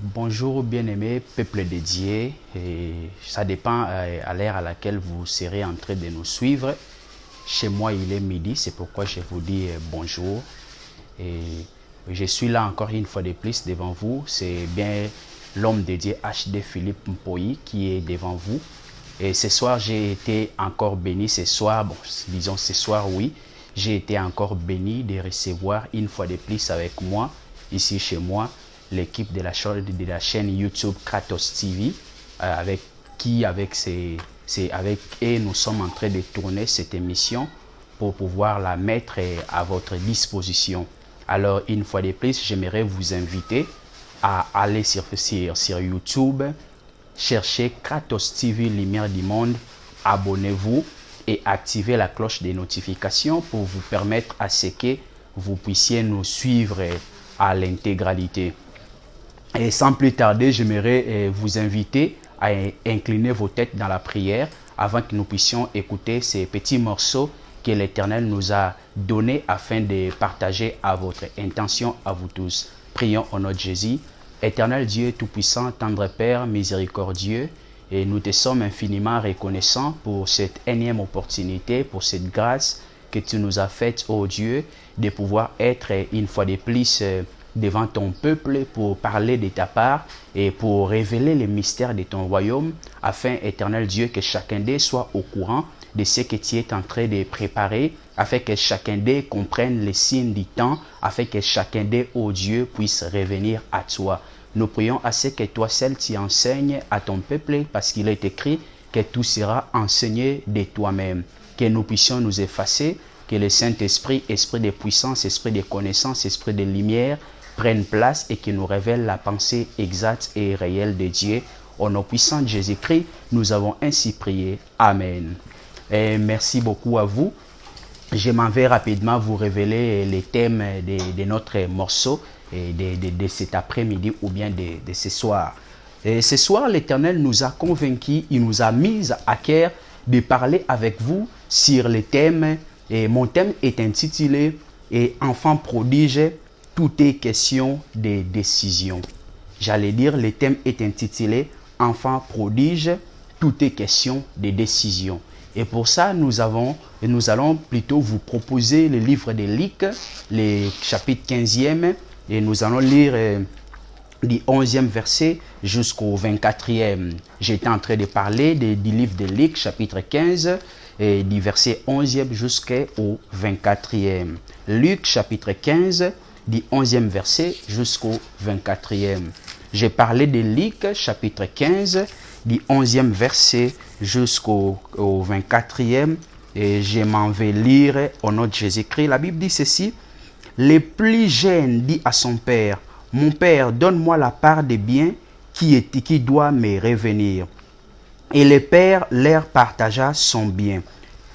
Bonjour bien-aimé peuple dédié, ça dépend à l'heure à laquelle vous serez en train de nous suivre. Chez moi il est midi, c'est pourquoi je vous dis bonjour. Et je suis là encore une fois de plus devant vous, c'est bien l'homme dédié HD Philippe Mpoyi qui est devant vous. Et ce soir j'ai été encore béni, ce soir, bon disons ce soir oui, j'ai été encore béni de recevoir une fois de plus avec moi, ici chez moi, l'équipe de la chaîne YouTube Kratos TV, avec nous sommes en train de tourner cette émission pour pouvoir la mettre à votre disposition. Alors une fois de plus, j'aimerais vous inviter à aller sur YouTube, chercher Kratos TV Lumière du Monde, abonnez-vous et activez la cloche des notifications pour vous permettre à ce que vous puissiez nous suivre à l'intégralité. Et sans plus tarder, j'aimerais vous inviter à incliner vos têtes dans la prière avant que nous puissions écouter ces petits morceaux que l'Éternel nous a donnés afin de partager à votre intention à vous tous. Prions au nom de Jésus. Éternel Dieu Tout-Puissant, tendre Père, miséricordieux, et nous te sommes infiniment reconnaissants pour cette énième opportunité, pour cette grâce que tu nous as faite, ô Dieu, de pouvoir être une fois de plus devant ton peuple pour parler de ta part et pour révéler les mystères de ton royaume, afin, éternel Dieu, que chacun d'eux soit au courant de ce que tu es en train de préparer, afin que chacun d'eux comprenne les signes du temps, afin que chacun d'eux, ô Dieu, puisse revenir à toi. Nous prions à ce que toi seul tu enseignes à ton peuple, parce qu'il est écrit que tout sera enseigné de toi-même, que nous puissions nous effacer, que le Saint-Esprit, esprit de puissance, esprit de connaissance, esprit de lumière, prenne place et qui nous révèle la pensée exacte et réelle de Dieu. Au nom puissant de Jésus-Christ, nous avons ainsi prié. Amen. Et merci beaucoup à vous. Je m'en vais rapidement vous révéler les thèmes de notre morceau de cet après-midi ou bien de ce soir. Et ce soir, l'Éternel nous a convaincus, il nous a mis à cœur de parler avec vous sur les thèmes. Et mon thème est intitulé « Enfant prodige ». Tout est question de décision. J'allais dire, le thème est intitulé « Enfant prodige, tout est question de décision ». Et pour ça, nous allons plutôt vous proposer le livre de Luc, le chapitre 15e, et nous allons lire du 11e verset jusqu'au 24e. J'étais en train de parler du livre de Luc, chapitre 15, et du verset 11e jusqu'au 24e. Luc, chapitre 15, du 11e verset jusqu'au 24e. J'ai parlé de Luc, chapitre 15, du 11e verset jusqu'au 24e. Et je m'en vais lire au nom de Jésus-Christ. La Bible dit ceci. Le plus jeune dit à son père, « Mon père, donne-moi la part des biens qui doit me revenir. » Et le père leur partagea son bien.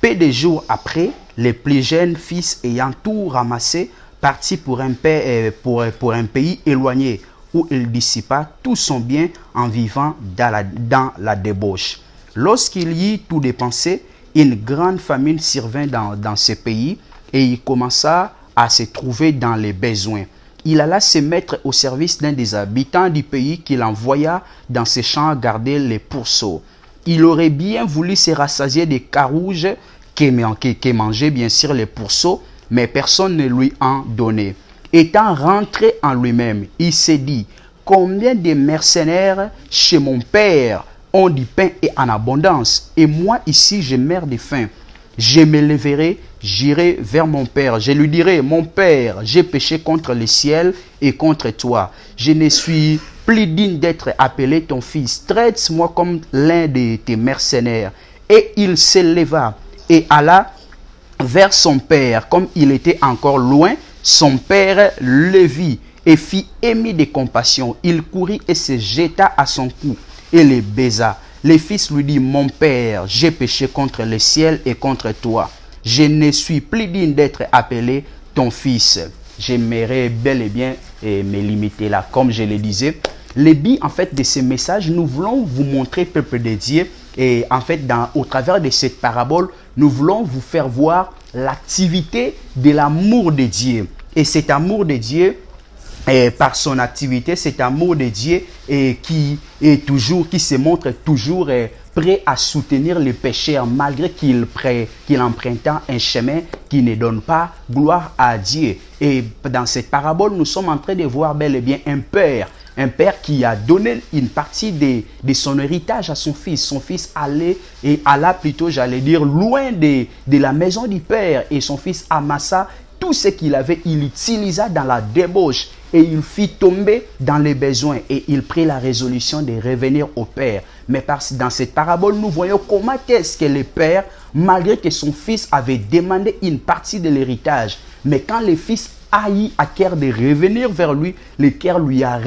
Peu de jours après, le plus jeune fils ayant tout ramassé, partit pour un pays éloigné où il dissipa tout son bien en vivant dans la débauche. Lorsqu'il y eut tout dépensé, une grande famine survint dans ce pays et il commença à se trouver dans les besoins. Il alla se mettre au service d'un des habitants du pays qu'il envoya dans ses champs garder les pourceaux. Il aurait bien voulu se rassasier des carouges que mangeaient bien sûr les pourceaux, mais personne ne lui en donnait. Étant rentré en lui-même, il s'est dit, combien de mercenaires chez mon père ont du pain et en abondance, et moi ici je meurs de faim. Je me lèverai, j'irai vers mon père, je lui dirai, mon père, j'ai péché contre le ciel et contre toi. Je ne suis plus digne d'être appelé ton fils. Traite-moi comme l'un de tes mercenaires. Et il s'éleva et alla vers son père. Comme il était encore loin, son père le vit et fit émis de compassion. Il courut et se jeta à son cou et le baisa. Le fils lui dit, mon père, j'ai péché contre le ciel et contre toi. Je ne suis plus digne d'être appelé ton fils. J'aimerais bel et bien me limiter là. Comme je le disais, le but en fait de ce message, nous voulons vous montrer, peuple de Dieu, et en fait au travers de cette parabole, nous voulons vous faire voir l'activité de l'amour de Dieu. Et cet amour de Dieu par son activité, cet amour de Dieu qui se montre toujours prêt à soutenir les pécheurs malgré qu'il emprunte un chemin qui ne donne pas gloire à Dieu. Et dans cette parabole, nous sommes en train de voir bel et bien un père qui a donné une partie de son héritage à son fils. Son fils alla plutôt, j'allais dire, loin de la maison du père, et son fils amassa tout ce qu'il avait, il utilisa dans la débauche et il fit tomber dans les besoins, et il prit la résolution de revenir au père. Mais dans cette parabole, nous voyons comment est-ce que le père, malgré que son fils avait demandé une partie de l'héritage, mais quand le fils a eu à cœur de revenir vers lui, le cœur lui a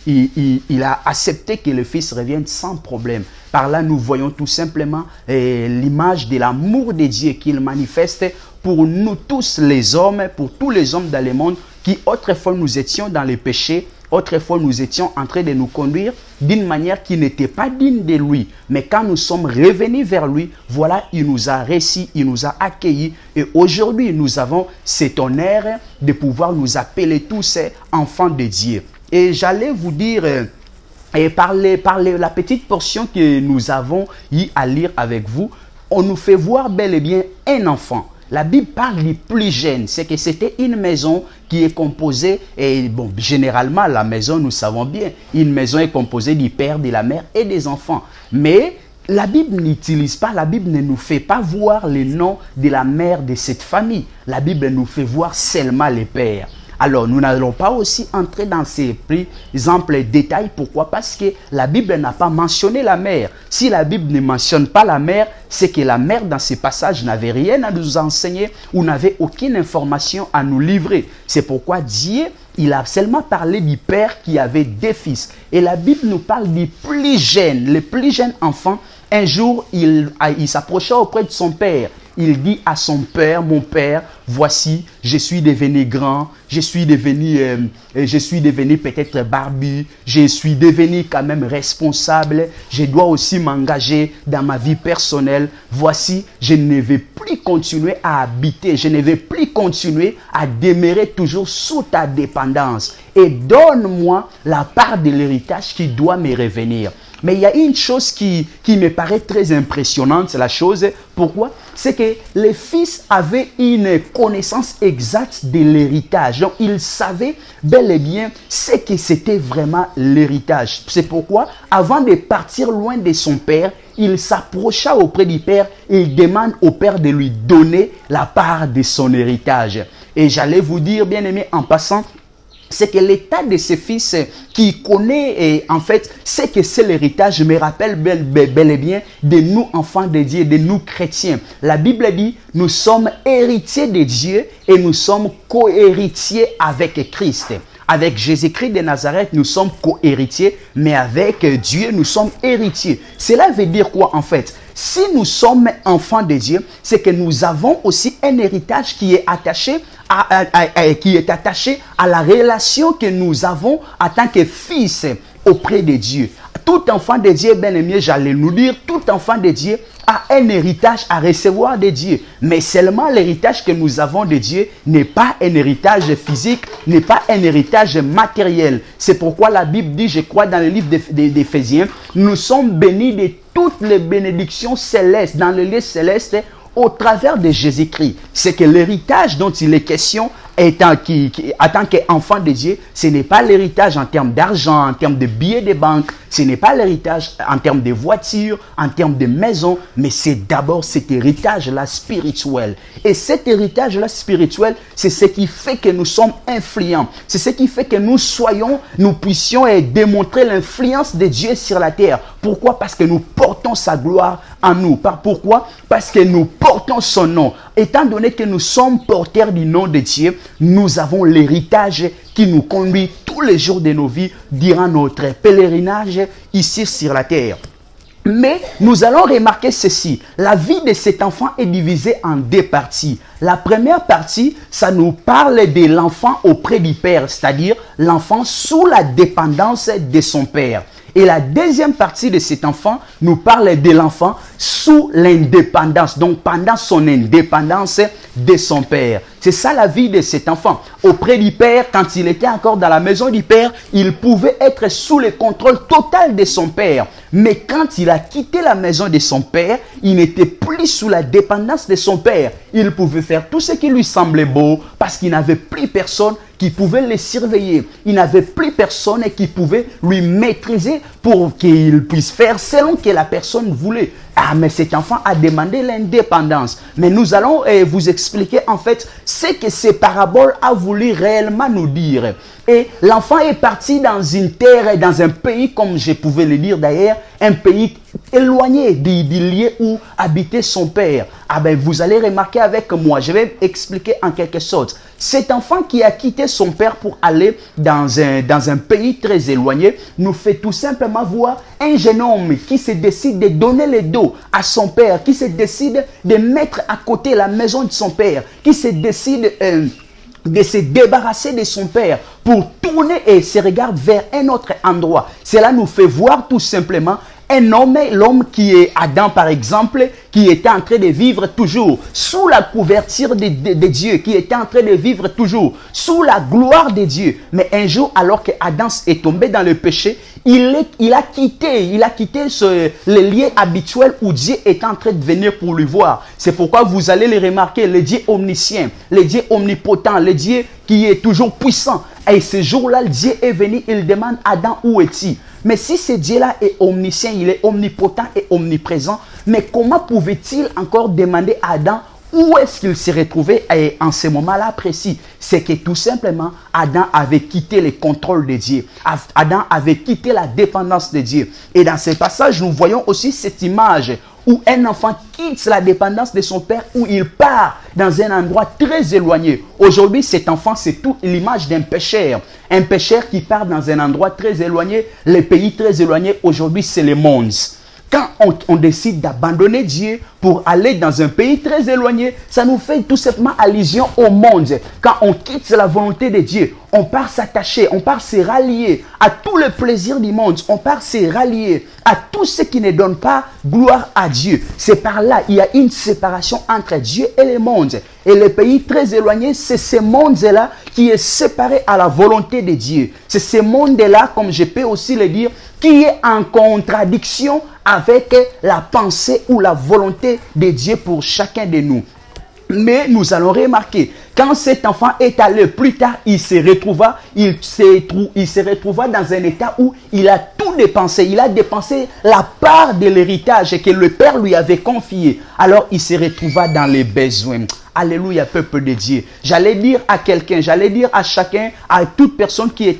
il a accepté que le fils revienne sans problème. Par là, nous voyons tout simplement l'image de l'amour de Dieu qu'il manifeste pour nous tous les hommes, pour tous les hommes dans le monde qui autrefois nous étions dans les péchés, autrefois nous étions en train de nous conduire d'une manière qui n'était pas digne de lui. Mais quand nous sommes revenus vers lui, voilà, il nous a reçus, il nous a accueillis. Et aujourd'hui, nous avons cet honneur de pouvoir nous appeler tous enfants de Dieu. Et j'allais vous dire, et par la petite portion que nous avons eu à lire avec vous, on nous fait voir bel et bien un enfant. La Bible parle du plus jeune, c'est que c'était une maison qui est composée, et bon, généralement la maison, nous savons bien, une maison est composée du père, de la mère et des enfants. Mais la Bible n'utilise pas, la Bible ne nous fait pas voir le nom de la mère de cette famille. La Bible nous fait voir seulement le père. Alors, nous n'allons pas aussi entrer dans ces plus amples détails. Pourquoi? Parce que la Bible n'a pas mentionné la mère. Si la Bible ne mentionne pas la mère, c'est que la mère, dans ces passages, n'avait rien à nous enseigner ou n'avait aucune information à nous livrer. C'est pourquoi Dieu, il a seulement parlé du père qui avait des fils. Et la Bible nous parle du plus jeune, le plus jeune enfant. Un jour, il s'approcha auprès de son père. Il dit à son père, mon père, voici, je suis devenu grand, je suis devenu peut-être barbu, je suis devenu quand même responsable, je dois aussi m'engager dans ma vie personnelle. Voici, je ne vais plus continuer à habiter, je ne vais plus continuer à demeurer toujours sous ta dépendance. Et donne-moi la part de l'héritage qui doit me revenir. Mais il y a une chose qui me paraît très impressionnante, c'est la chose. Pourquoi? C'est que les fils avaient une connaissance exacte de l'héritage. Donc, ils savaient bel et bien ce que c'était vraiment l'héritage. C'est pourquoi, avant de partir loin de son père, il s'approcha auprès du père et il demande au père de lui donner la part de son héritage. Et j'allais vous dire, bien aimé, en passant, c'est que l'état de ces fils qui connaît en fait ce que c'est l'héritage me rappelle bel et bien de nous enfants de Dieu, de nous chrétiens. La Bible dit nous sommes héritiers de Dieu et nous sommes co-héritiers avec Christ. Avec Jésus-Christ de Nazareth, nous sommes co-héritiers, mais avec Dieu, nous sommes héritiers. Cela veut dire quoi en fait? Si nous sommes enfants de Dieu, c'est que nous avons aussi un héritage qui est attaché à la relation que nous avons en tant que fils auprès de Dieu. Tout enfant de Dieu, bien aimé, j'allais nous dire, tout enfant de Dieu a un héritage à recevoir de Dieu. Mais seulement l'héritage que nous avons de Dieu n'est pas un héritage physique, n'est pas un héritage matériel. C'est pourquoi la Bible dit, je crois dans le livre d'Éphésiens, nous sommes bénis de toutes les bénédictions célestes, dans le lieu céleste, au travers de Jésus-Christ. C'est que l'héritage dont il est question en tant qu'enfant de Dieu, ce n'est pas l'héritage en termes d'argent, en termes de billets de banque, ce n'est pas l'héritage en termes de voitures, en termes de maisons, mais c'est d'abord cet héritage-là spirituel. Et cet héritage-là spirituel, c'est ce qui fait que nous sommes influents. C'est ce qui fait que nous puissions démontrer l'influence de Dieu sur la terre. Pourquoi? Parce que nous portons sa gloire en nous. Pourquoi? Parce que nous portons son nom. Étant donné que nous sommes porteurs du nom de Dieu, nous avons l'héritage qui nous conduit tous les jours de nos vies durant notre pèlerinage ici sur la terre. Mais nous allons remarquer ceci. La vie de cet enfant est divisée en deux parties. La première partie, ça nous parle de l'enfant auprès du père, c'est-à-dire l'enfant sous la dépendance de son père. Et la deuxième partie de cet enfant nous parle de l'enfant sous l'indépendance, donc pendant son indépendance de son père. C'est ça la vie de cet enfant. Auprès du père, quand il était encore dans la maison du père, il pouvait être sous le contrôle total de son père. Mais quand il a quitté la maison de son père, il n'était plus sous la dépendance de son père. Il pouvait faire tout ce qui lui semblait beau parce qu'il n'avait plus personne qui pouvait le surveiller. Il n'avait plus personne qui pouvait lui maîtriser pour qu'il puisse faire selon que la personne voulait. Ah, mais cet enfant a demandé l'indépendance. Mais nous allons vous expliquer en fait ce que ces paraboles a voulu réellement nous dire. Et l'enfant est parti dans une terre, dans un pays, comme je pouvais le dire d'ailleurs, un pays éloigné du lieu où habitait son père. Ah ben, vous allez remarquer avec moi, je vais expliquer en quelque sorte. Cet enfant qui a quitté son père pour aller dans un pays très éloigné nous fait tout simplement voir un jeune homme qui se décide de donner le dos à son père, qui se décide de mettre à côté la maison de son père, qui se décide de se débarrasser de son père pour tourner et se regarder vers un autre endroit. Cela nous fait voir tout simplement un homme, l'homme qui est Adam par exemple, qui était en train de vivre toujours sous la couverture de Dieu, qui était en train de vivre toujours sous la gloire de Dieu. Mais un jour, alors que Adam est tombé dans le péché, il a quitté le lieu habituel où Dieu est en train de venir pour lui voir. C'est pourquoi vous allez le remarquer, le Dieu omniscient, le Dieu omnipotent, le Dieu qui est toujours puissant. Et ce jour-là, Dieu est venu, il demande Adam, où es-tu? Mais si ce Dieu-là est omniscient, il est omnipotent et omniprésent, mais comment pouvait-il encore demander à Adam où est-ce qu'il se retrouvait en ce moment-là précis? C'est que tout simplement, Adam avait quitté le contrôle de Dieu. Adam avait quitté la dépendance de Dieu. Et dans ce passage, nous voyons aussi cette image où un enfant quitte la dépendance de son père, où il part dans un endroit très éloigné. Aujourd'hui, cet enfant, c'est toute l'image d'un pécheur. Un pécheur qui part dans un endroit très éloigné. Les pays très éloignés, aujourd'hui, c'est le monde. Quand on décide d'abandonner Dieu pour aller dans un pays très éloigné, ça nous fait tout simplement allusion au monde. Quand on quitte la volonté de Dieu, on part s'attacher, on part se rallier à tout le plaisir du monde, on part se rallier à tout ce qui ne donne pas gloire à Dieu. C'est par là, il y a une séparation entre Dieu et le monde. Et les pays très éloignés, c'est ce monde-là qui est séparé à la volonté de Dieu. C'est ce monde-là, comme je peux aussi le dire, qui est en contradiction avec la pensée ou la volonté de Dieu pour chacun de nous. Mais nous allons remarquer, quand cet enfant est allé plus tard, il se retrouva dans un état où il a tout dépensé. Il a dépensé la part de l'héritage que le Père lui avait confié. Alors il se retrouva dans les besoins. Alléluia, peuple de Dieu. J'allais dire à quelqu'un, j'allais dire à chacun, à toute personne qui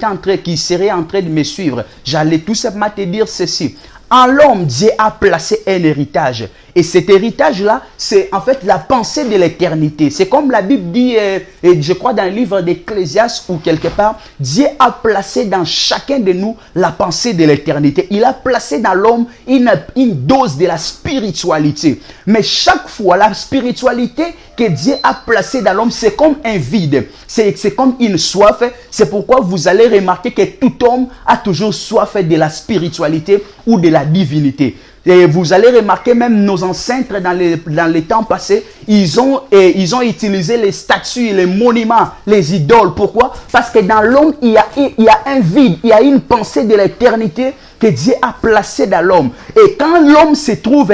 serait en train de me suivre, j'allais tout simplement te dire ceci. En l'homme, Dieu a placé un héritage. Et cet héritage-là, c'est en fait la pensée de l'éternité. C'est comme la Bible dit, je crois dans le livre d'Ecclésiaste ou quelque part, Dieu a placé dans chacun de nous la pensée de l'éternité. Il a placé dans l'homme une dose de la spiritualité. Mais chaque fois, la spiritualité que Dieu a placée dans l'homme, c'est comme un vide. C'est comme une soif. C'est pourquoi vous allez remarquer que tout homme a toujours soif de la spiritualité ou de la divinité. Et vous allez remarquer même nos ancêtres dans les temps passés, ils ont utilisé les statues, les monuments, les idoles. Pourquoi? Parce que dans l'homme, il y a un vide, il y a une pensée de l'éternité que Dieu a placée dans l'homme. Et quand l'homme se trouve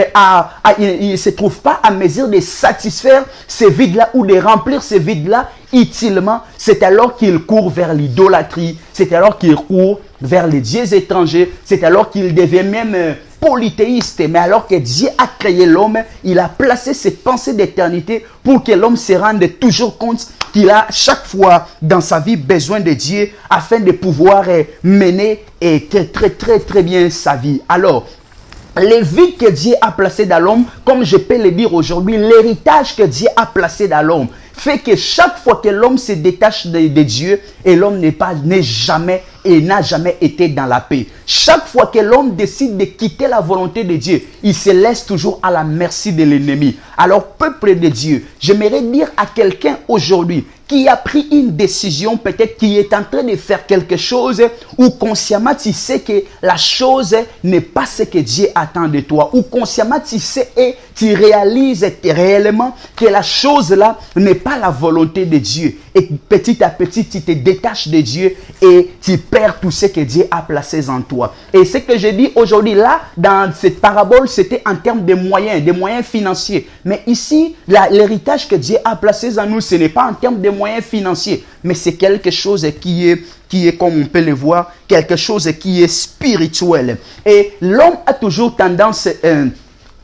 il se trouve pas à mesure de satisfaire ce vide-là ou de remplir ce vide-là utilement, c'est alors qu'il court vers l'idolâtrie, c'est alors qu'il court vers les dieux étrangers, c'est alors qu'il devient même polythéiste. Mais alors que Dieu a créé l'homme, il a placé cette pensée d'éternité pour que l'homme se rende toujours compte qu'il a chaque fois dans sa vie besoin de Dieu afin de pouvoir mener très bien sa vie. Alors, les vies que Dieu a placées dans l'homme, comme je peux le dire aujourd'hui, l'héritage que Dieu a placé dans l'homme, fait que chaque fois que l'homme se détache de Dieu, et l'homme n'a jamais été dans la paix. Chaque fois que l'homme décide de quitter la volonté de Dieu, il se laisse toujours à la merci de l'ennemi. Alors, peuple de Dieu, j'aimerais dire à quelqu'un aujourd'hui qui a pris une décision, peut-être qui est en train de faire quelque chose, ou consciemment tu sais que la chose n'est pas ce que Dieu attend de toi, ou consciemment tu sais et tu réalises réellement que la chose là n'est pas la volonté de Dieu, et petit à petit tu te détaches de Dieu et tu perds tout ce que Dieu a placé en toi. Et ce que je dis aujourd'hui là, dans cette parabole, c'était en termes de moyens financiers. Mais ici, l'héritage que Dieu a placé en nous, ce n'est pas en termes de moyens financiers, mais c'est quelque chose qui est, comme on peut le voir, quelque chose qui est spirituel. Et l'homme a toujours tendance,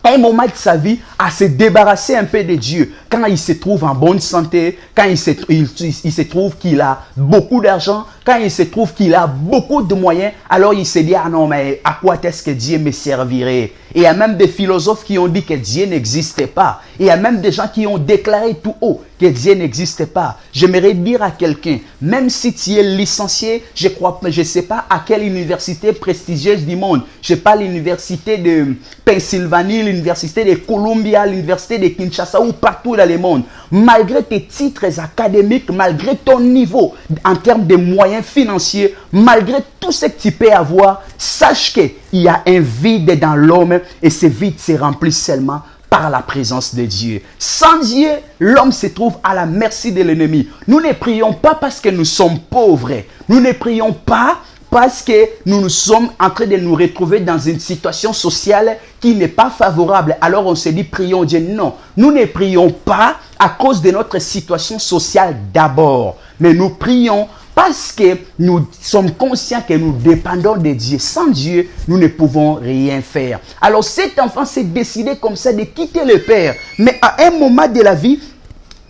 à un moment de sa vie, à se débarrasser un peu de Dieu. Quand il se trouve en bonne santé, quand il se trouve qu'il a beaucoup d'argent, quand il se trouve qu'il a beaucoup de moyens, alors il se dit, ah non, mais à quoi est-ce que Dieu me servirait? Et il y a même des philosophes qui ont dit que Dieu n'existait pas. Et il y a même des gens qui ont déclaré tout haut que Dieu n'existait pas. J'aimerais dire à quelqu'un, même si tu es licencié, je ne sais pas à quelle université prestigieuse du monde, je sais pas l'université de Pennsylvanie, l'université de Columbia, l'université de Kinshasa ou partout dans le monde, malgré tes titres académiques, malgré ton niveau en termes de moyens financiers, malgré tout ce que tu peux avoir, sache qu'il y a un vide dans l'homme et ce vide se remplit seulement par la présence de Dieu. Sans Dieu, l'homme se trouve à la merci de l'ennemi. Nous ne prions pas parce que nous sommes pauvres. Nous ne prions pas parce que nous sommes en train de nous retrouver dans une situation sociale qui n'est pas favorable. Alors on se dit, prions Dieu. Non, nous ne prions pas à cause de notre situation sociale d'abord, mais nous prions parce que nous sommes conscients que nous dépendons de Dieu. Sans Dieu, nous ne pouvons rien faire. Alors cet enfant s'est décidé comme ça de quitter le père. Mais à un moment de la vie,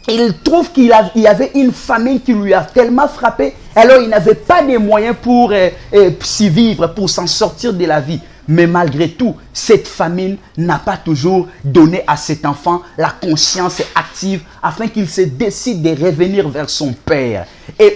il trouve qu'il y avait une famine qui lui a tellement frappé. Alors il n'avait pas de moyens pour s'y vivre, pour s'en sortir de la vie. Mais malgré tout, cette famine n'a pas toujours donné à cet enfant la conscience active afin qu'il se décide de revenir vers son père.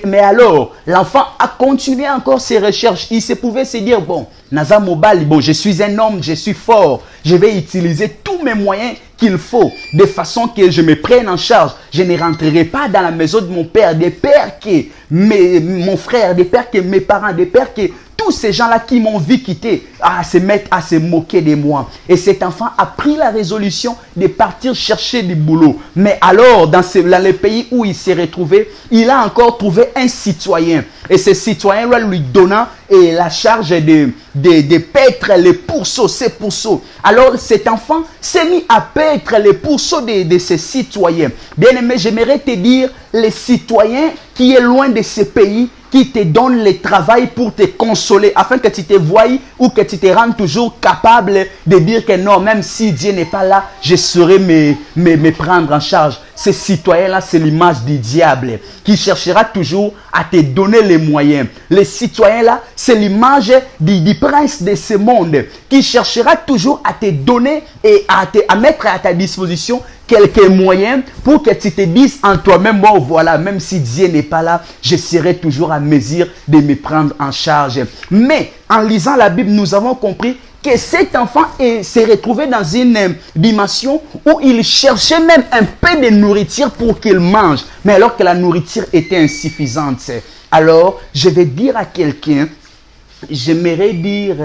Mais alors, l'enfant a continué encore ses recherches. Il se pouvait se dire, bon, Naza Mobali, bon, je suis un homme, je suis fort. Je vais utiliser tous mes moyens qu'il faut, de façon que je me prenne en charge. Je ne rentrerai pas dans la maison de mon père, des pères que mon frère, des pères que mes parents, des pères que tous ces gens-là qui m'ont vu quitter, à se mettre à se moquer de moi. Et cet enfant a pris la résolution de partir chercher du boulot. Mais alors, dans le pays où il s'est retrouvé, il a encore trouvé un citoyen. Et ce citoyen-là lui donnant la charge de paître les pourceaux, ses pourceaux. Alors cet enfant s'est mis à paître les pourceaux de ses citoyens. Bien aimé, j'aimerais te dire, les citoyens qui est loin de ce pays, qui te donne le travail pour te consoler, afin que tu te voies ou que tu te rendes toujours capable de dire que non, même si Dieu n'est pas là, je saurai me prendre en charge. Ces citoyens-là, c'est l'image du diable qui cherchera toujours à te donner les moyens. Les citoyens-là, c'est l'image du prince de ce monde qui cherchera toujours à te donner et à mettre à ta disposition quelques moyens pour que tu te dises en toi-même, bon voilà, même si Dieu n'est pas là, je serai toujours à mesure de me prendre en charge. Mais en lisant la Bible, nous avons compris que cet enfant s'est retrouvé dans une dimension où il cherchait même un peu de nourriture pour qu'il mange, mais alors que la nourriture était insuffisante. Alors, je vais dire à quelqu'un, j'aimerais dire,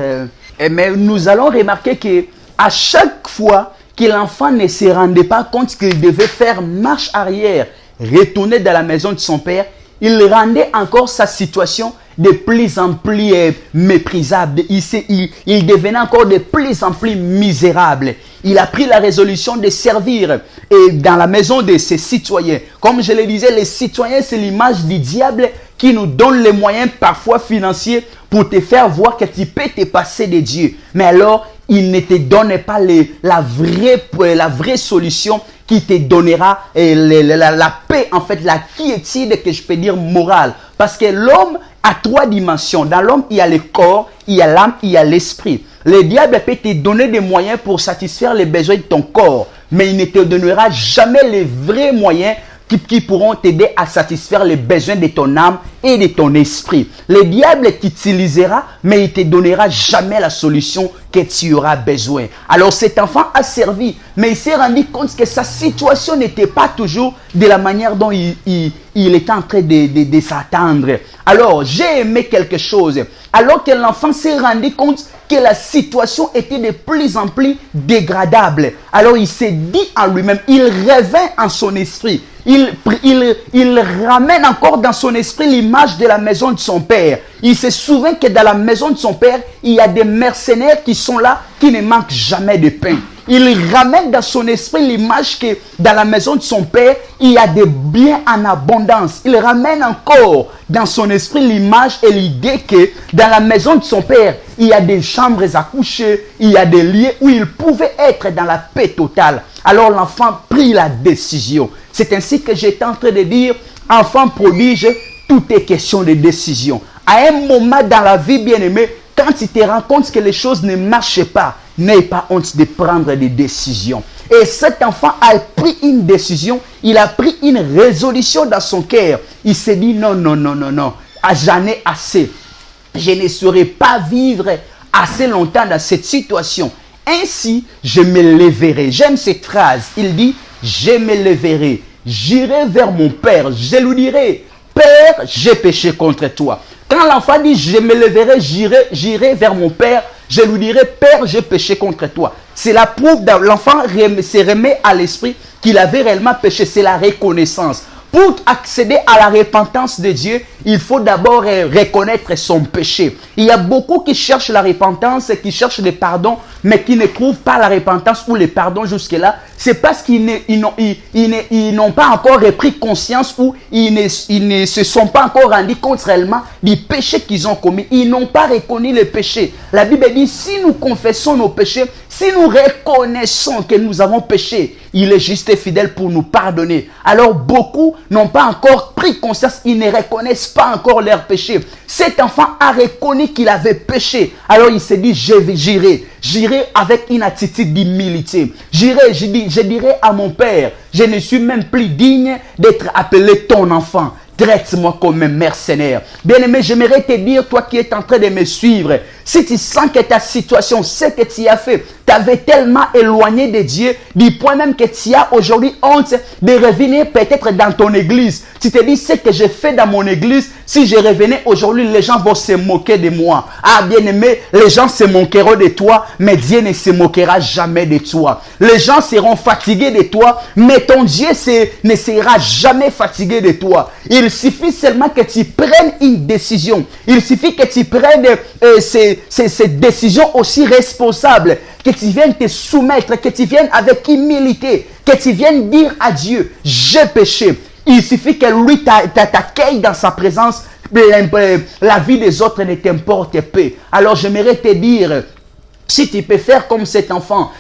mais nous allons remarquer que à chaque fois que l'enfant ne se rendait pas compte qu'il devait faire marche arrière, retourner dans la maison de son père, il rendait encore sa situation de plus en plus méprisable. Il devenait encore de plus en plus misérable. Il a pris la résolution de servir dans la maison de ses citoyens. Comme je le disais, les citoyens, c'est l'image du diable qui nous donne les moyens parfois financiers pour te faire voir que tu peux te passer de Dieu. Mais alors, il ne te donne pas la vraie solution qui te donnera la paix, en fait, la quiétude que je peux dire morale. Parce que l'homme a trois dimensions. Dans l'homme, il y a le corps, il y a l'âme, il y a l'esprit. Le diable peut te donner des moyens pour satisfaire les besoins de ton corps, mais il ne te donnera jamais les vrais moyens qui pourront t'aider à satisfaire les besoins de ton âme et de ton esprit. Le diable t'utilisera, mais il ne te donnera jamais la solution que tu auras besoin. Alors cet enfant a servi, mais il s'est rendu compte que sa situation n'était pas toujours de la manière dont il était en train de s'attendre. Alors, j'ai aimé quelque chose. Alors que l'enfant s'est rendu compte que la situation était de plus en plus dégradable. Alors, il s'est dit en lui-même, il revint en son esprit. Il ramène encore dans son esprit l'image de la maison de son père. Il se souvient que dans la maison de son père, il y a des mercenaires qui sont là, qui ne manquent jamais de pain. Il ramène dans son esprit l'image que dans la maison de son père, il y a des biens en abondance. Il ramène encore dans son esprit l'image et l'idée que dans la maison de son père, il y a des chambres à coucher, il y a des lieux où il pouvait être dans la paix totale. Alors l'enfant prit la décision. C'est ainsi que j'étais en train de dire, enfant prodige, tout est question de décision. À un moment dans la vie, bien-aimé, quand tu te rends compte que les choses ne marchent pas, n'aie pas honte de prendre des décisions. Et cet enfant a pris une décision, il a pris une résolution dans son cœur. Il s'est dit non, non, non, non, non, j'en ai assez. Je ne saurais pas vivre assez longtemps dans cette situation. Ainsi, je me lèverai. J'aime cette phrase. Il dit, je me lèverai. J'irai vers mon père. Je lui dirai, Père, j'ai péché contre toi. Quand l'enfant dit, je me lèverai, j'irai vers mon père, je lui dirai, Père, j'ai péché contre toi. C'est la preuve que l'enfant se remet à l'esprit qu'il avait réellement péché. C'est la reconnaissance. Pour accéder à la repentance de Dieu, il faut d'abord reconnaître son péché. Il y a beaucoup qui cherchent la repentance, qui cherchent le pardon, mais qui ne trouvent pas la repentance ou le pardon jusque-là. C'est parce qu'ils n'ont pas encore repris conscience ou ils ne se sont pas encore rendus compte réellement du péché qu'ils ont commis. Ils n'ont pas reconnu le péché. La Bible dit, si nous confessons nos péchés, si nous reconnaissons que nous avons péché, il est juste et fidèle pour nous pardonner. Alors beaucoup n'ont pas encore pris conscience, ils ne reconnaissent pas encore leur péché. Cet enfant a reconnu qu'il avait péché. Alors il s'est dit, j'irai avec une attitude d'humilité. Je dirai à mon père, je ne suis même plus digne d'être appelé ton enfant. Traite-moi comme un mercenaire. Bien-aimé, j'aimerais te dire, toi qui es en train de me suivre, si tu sens que ta situation, ce que tu as fait, t'avais tellement éloigné de Dieu, du point même que tu as aujourd'hui honte de revenir peut-être dans ton église. Tu te dis, ce que j'ai fait dans mon église, si je revenais aujourd'hui, les gens vont se moquer de moi. Ah, bien-aimé, les gens se moqueront de toi, mais Dieu ne se moquera jamais de toi. Les gens seront fatigués de toi, mais ton Dieu ne sera jamais fatigué de toi. Il suffit seulement que tu prennes une décision. Il suffit que tu prennes ces décisions aussi responsables, que tu viennes te soumettre, que tu viennes avec humilité, que tu viennes dire à Dieu, j'ai péché. Il suffit que lui t'accueille dans sa présence, la vie des autres ne t'importe pas. Alors j'aimerais te dire, si tu peux faire comme cet enfant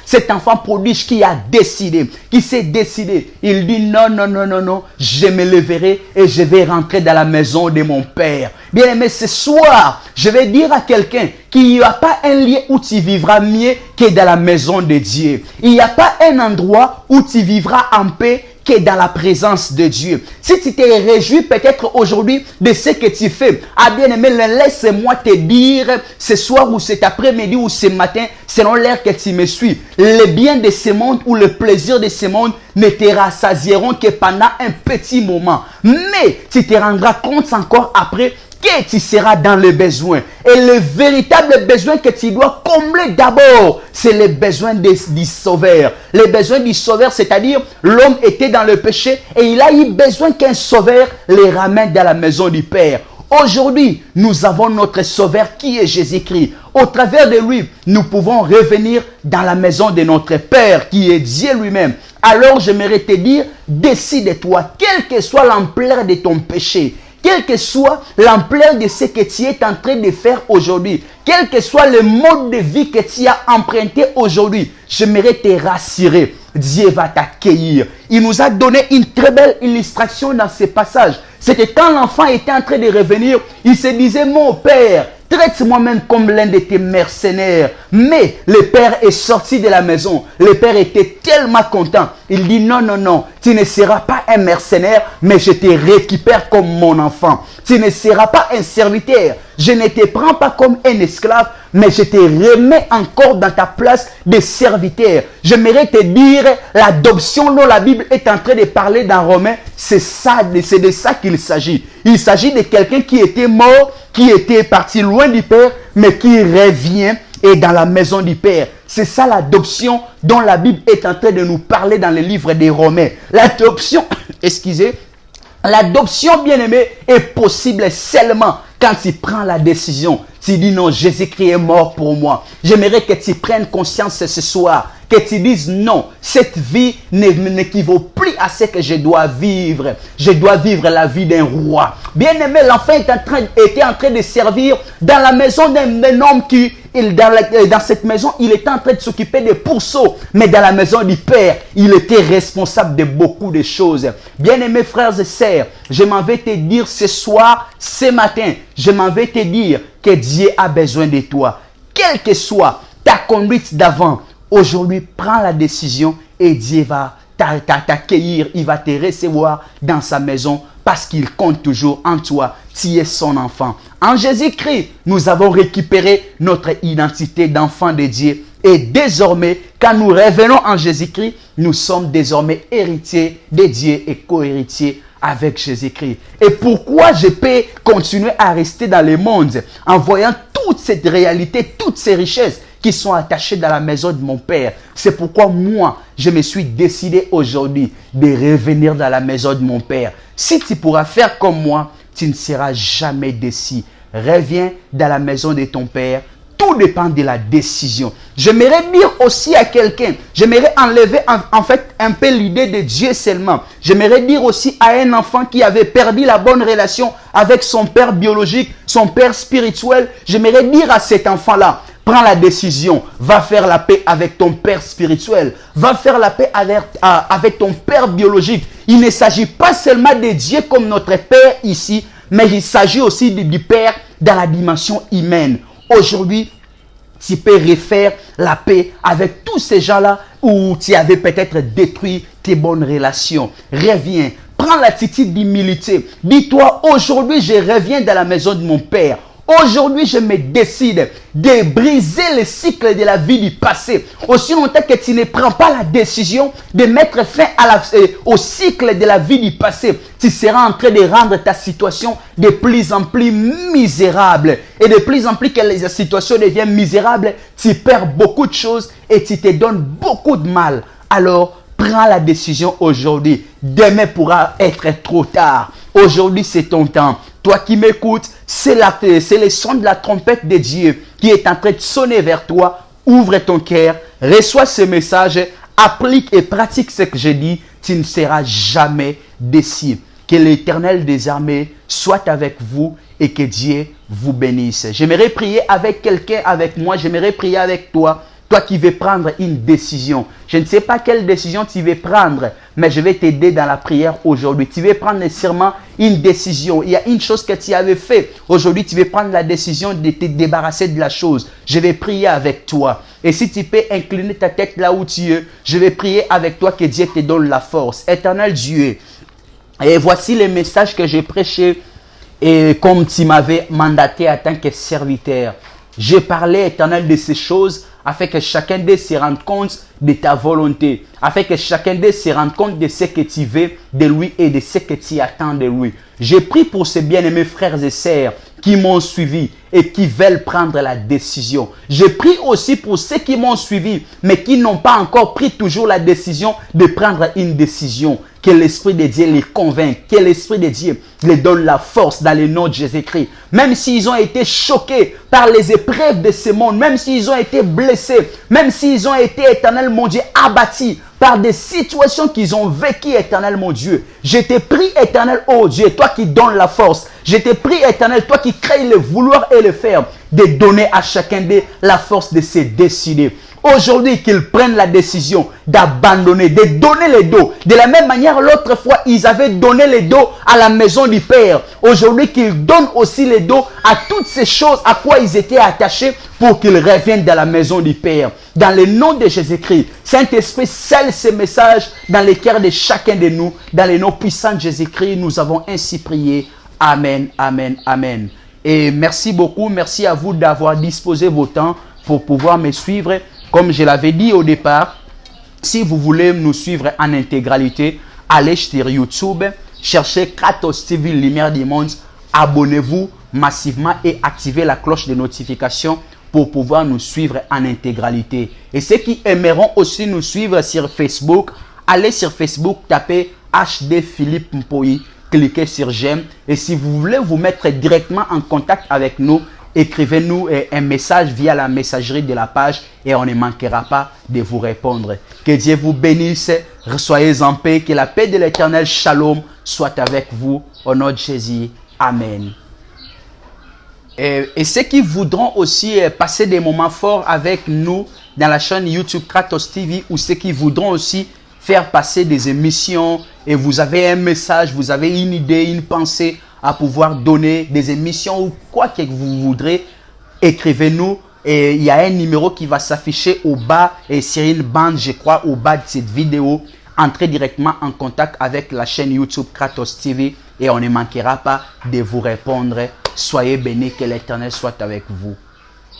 prodige qui a décidé, qui s'est décidé, il dit non, non, non, non, non, je me lèverai et je vais rentrer dans la maison de mon père. Bien aimé, ce soir, je vais dire à quelqu'un qu'il n'y a pas un lieu où tu vivras mieux que dans la maison de Dieu. Il n'y a pas un endroit où tu vivras en paix que dans la présence de Dieu. Si tu te réjouis peut-être aujourd'hui de ce que tu fais, ah bien aimé, laisse-moi te dire ce soir ou cet après-midi ou ce matin, selon l'heure que tu me suis, le bien de ce monde ou le plaisir de ce monde ne te rassasieront que pendant un petit moment. Mais tu te rendras compte encore après que tu seras dans le besoin. Et le véritable besoin que tu dois combler d'abord, c'est le besoin du sauveur. Le besoin du sauveur, c'est-à-dire l'homme était dans le péché et il a eu besoin qu'un sauveur les ramène dans la maison du Père. Aujourd'hui, nous avons notre sauveur qui est Jésus-Christ. Au travers de lui, nous pouvons revenir dans la maison de notre Père qui est Dieu lui-même. Alors j'aimerais te dire, décide-toi, quelle que soit l'ampleur de ton péché, quelle que soit l'ampleur de ce que tu es en train de faire aujourd'hui, quel que soit le mode de vie que tu as emprunté aujourd'hui, j'aimerais te rassurer. Dieu va t'accueillir. Il nous a donné une très belle illustration dans ce passage. C'est que quand l'enfant était en train de revenir, il se disait, mon père, traite-moi même comme l'un de tes mercenaires. Mais le père est sorti de la maison. Le père était tellement content. Il dit, non, non, non, tu ne seras pas un mercenaire, mais je te récupère comme mon enfant. Tu ne seras pas un serviteur. Je ne te prends pas comme un esclave, mais je te remets encore dans ta place de serviteur. J'aimerais te dire, l'adoption dont la Bible est en train de parler dans Romains, c'est de ça qu'il s'agit. Il s'agit de quelqu'un qui était mort, qui était parti loin du Père, mais qui revient et dans la maison du Père. C'est ça l'adoption dont la Bible est en train de nous parler dans le livre des Romains. L'adoption, l'adoption, bien-aimé, est possible seulement quand tu prends la décision. Tu dis non, Jésus-Christ est mort pour moi. J'aimerais que tu prennes conscience ce soir, que tu dises non, cette vie n'équivaut plus à ce que je dois vivre. Je dois vivre la vie d'un roi. Bien-aimé, l'enfant était en train de servir dans la maison d'un homme qui, dans cette maison, il était en train de s'occuper des pourceaux. Mais dans la maison du Père, il était responsable de beaucoup de choses. Bien-aimés frères et sœurs, je m'en vais te dire ce soir, ce matin, je m'en vais te dire que Dieu a besoin de toi. Quelle que soit ta conduite d'avant, aujourd'hui, prends la décision et Dieu va t'accueillir, il va te recevoir dans sa maison parce qu'il compte toujours en toi. Tu es son enfant. En Jésus-Christ, nous avons récupéré notre identité d'enfant de Dieu. Et désormais, quand nous revenons en Jésus-Christ, nous sommes désormais héritiers de Dieu et co-héritiers avec Jésus-Christ. Et pourquoi je peux continuer à rester dans le monde en voyant toute cette réalité, toutes ces richesses qui sont attachées dans la maison de mon Père? C'est pourquoi moi, je me suis décidé aujourd'hui de revenir dans la maison de mon Père. Si tu pourras faire comme moi, tu ne seras jamais déçu. Reviens dans la maison de ton Père. Tout dépend de la décision. J'aimerais dire aussi à quelqu'un, j'aimerais enlever en fait un peu l'idée de Dieu seulement. J'aimerais dire aussi à un enfant qui avait perdu la bonne relation avec son père biologique, son père spirituel. J'aimerais dire à cet enfant-là, prends la décision, va faire la paix avec ton père spirituel, va faire la paix avec ton père biologique. Il ne s'agit pas seulement de Dieu comme notre Père ici, mais il s'agit aussi du Père dans la dimension humaine. Aujourd'hui, tu peux refaire la paix avec tous ces gens-là où tu avais peut-être détruit tes bonnes relations. Reviens, prends l'attitude d'humilité. Dis-toi, aujourd'hui, je reviens dans la maison de mon Père. Aujourd'hui, je me décide de briser le cycle de la vie du passé. Aussi longtemps que tu ne prends pas la décision de mettre fin au cycle de la vie du passé, tu seras en train de rendre ta situation de plus en plus misérable. Et de plus en plus que la situation devient misérable, tu perds beaucoup de choses et tu te donnes beaucoup de mal. Alors, prends la décision aujourd'hui. Demain pourra être trop tard. Aujourd'hui, c'est ton temps. Toi qui m'écoutes, c'est le son de la trompette de Dieu qui est en train de sonner vers toi. Ouvre ton cœur, reçois ce message, applique et pratique ce que je dis. Tu ne seras jamais déçu. Que l'Éternel des armées soit avec vous et que Dieu vous bénisse. J'aimerais prier avec quelqu'un, avec moi. J'aimerais prier avec toi. Toi qui veux prendre une décision. Je ne sais pas quelle décision tu veux prendre, mais je vais t'aider dans la prière aujourd'hui. Tu veux prendre nécessairement une décision. Il y a une chose que tu avais fait. Aujourd'hui, tu veux prendre la décision de te débarrasser de la chose. Je vais prier avec toi. Et si tu peux incliner ta tête là où tu es, je vais prier avec toi que Dieu te donne la force. Éternel Dieu, et voici le message que j'ai prêché et comme tu m'avais mandaté en tant que serviteur. J'ai parlé, Éternel, de ces choses afin que chacun d'eux se rende compte de ta volonté, afin que chacun d'eux se rende compte de ce que tu veux de lui et de ce que tu attends de lui. J'ai prié pour ces bien-aimés frères et sœurs qui m'ont suivi et qui veulent prendre la décision. J'ai prié aussi pour ceux qui m'ont suivi, mais qui n'ont pas encore pris toujours la décision de prendre une décision. Que l'Esprit de Dieu les convainque, que l'Esprit de Dieu les donne la force dans le nom de Jésus-Christ. Même s'ils ont été choqués par les épreuves de ce monde, même s'ils ont été blessés, même s'ils ont été, Éternel mon Dieu, abattus par des situations qu'ils ont vécues, Éternel mon Dieu. Je te prie, Éternel, oh Dieu, toi qui donnes la force. Je te prie, Éternel, toi qui crées le vouloir et le faire, de donner à chacun d'eux la force de se décider. Aujourd'hui, qu'ils prennent la décision d'abandonner, de donner le dos. De la même manière, l'autre fois, ils avaient donné le dos à la maison du Père. Aujourd'hui, qu'ils donnent aussi le dos à toutes ces choses à quoi ils étaient attachés pour qu'ils reviennent dans la maison du Père. Dans le nom de Jésus-Christ, Saint-Esprit, scelle ce message dans les cœurs de chacun de nous. Dans le nom puissant de Jésus-Christ, nous avons ainsi prié. Amen, amen, amen. Et merci beaucoup. Merci à vous d'avoir disposé vos temps pour pouvoir me suivre. Comme je l'avais dit au départ, si vous voulez nous suivre en intégralité, allez sur YouTube, cherchez Kratos TV Lumière du Monde, abonnez-vous massivement et activez la cloche de notification pour pouvoir nous suivre en intégralité. Et ceux qui aimeront aussi nous suivre sur Facebook, allez sur Facebook, tapez HD Philippe Mpoyi, cliquez sur j'aime. Et si vous voulez vous mettre directement en contact avec nous, écrivez-nous un message via la messagerie de la page et on ne manquera pas de vous répondre. Que Dieu vous bénisse, soyez en paix, que la paix de l'Éternel Shalom soit avec vous. Au nom de Jésus, Amen. Et ceux qui voudront aussi passer des moments forts avec nous dans la chaîne YouTube Kratos TV, ou ceux qui voudront aussi faire passer des émissions et vous avez un message, vous avez une idée, une pensée à pouvoir donner, des émissions ou quoi que vous voudrez, écrivez-nous. Et il y a un numéro qui va s'afficher au bas et sur une bande, je crois, au bas de cette vidéo. Entrez directement en contact avec la chaîne YouTube Kratos TV et on ne manquera pas de vous répondre. Soyez bénis, que l'Éternel soit avec vous.